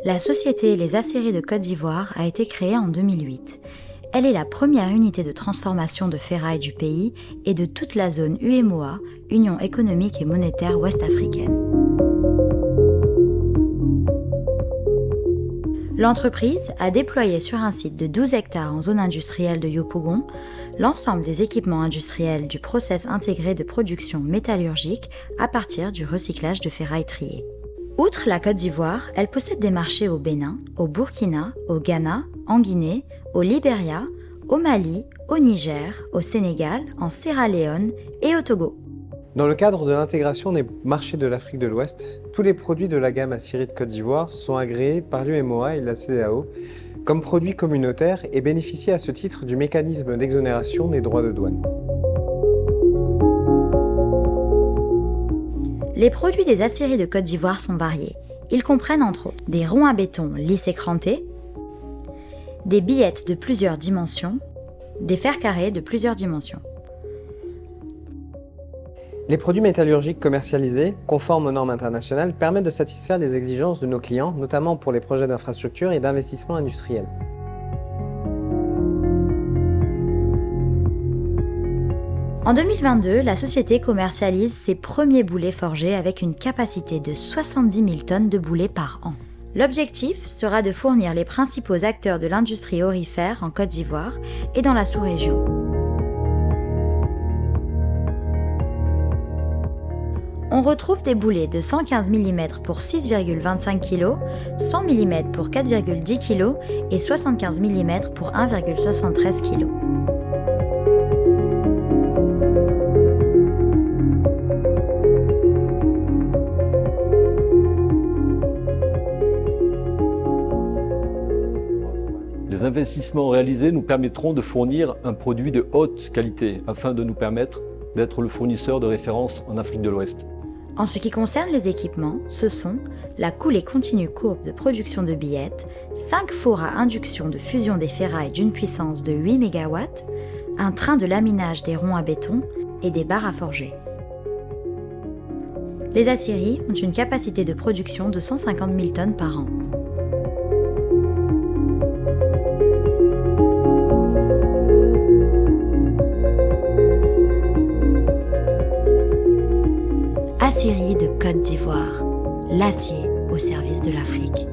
La société Les Aciéries de Côte d'Ivoire a été créée en 2008. Elle est la première unité de transformation de ferraille du pays et de toute la zone UEMOA, Union économique et monétaire ouest-africaine. L'entreprise a déployé sur un site de 12 hectares en zone industrielle de Yopougon l'ensemble des équipements industriels du process intégré de production métallurgique à partir du recyclage de ferraille triée. Outre la Côte d'Ivoire, elle possède des marchés au Bénin, au Burkina, au Ghana, en Guinée, au Libéria, au Mali, au Niger, au Sénégal, en Sierra Leone et au Togo. Dans le cadre de l'intégration des marchés de l'Afrique de l'Ouest, tous les produits de la gamme Aciéries de Côte d'Ivoire sont agréés par l'UEMOA et la CEDEAO comme produits communautaires et bénéficient à ce titre du mécanisme d'exonération des droits de douane. Les produits des aciéries de Côte d'Ivoire sont variés. Ils comprennent entre autres des ronds à béton lisses et crantés, des billettes de plusieurs dimensions, des fers carrés de plusieurs dimensions. Les produits métallurgiques commercialisés, conformes aux normes internationales, permettent de satisfaire les exigences de nos clients, notamment pour les projets d'infrastructure et d'investissement industriel. En 2022, la société commercialise ses premiers boulets forgés avec une capacité de 70 000 tonnes de boulets par an. L'objectif sera de fournir les principaux acteurs de l'industrie aurifère en Côte d'Ivoire et dans la sous-région. On retrouve des boulets de 115 mm pour 6,25 kg, 100 mm pour 4,10 kg et 75 mm pour 1,73 kg. Les investissements réalisés nous permettront de fournir un produit de haute qualité afin de nous permettre d'être le fournisseur de référence en Afrique de l'Ouest. En ce qui concerne les équipements, ce sont la coulée continue courbe de production de billettes, 5 fours à induction de fusion des ferrailles d'une puissance de 8 MW, un train de laminage des ronds à béton et des barres à forger. Les aciéries ont une capacité de production de 150 000 tonnes par an. Aciéries de Côte d'Ivoire, l'acier au service de l'Afrique.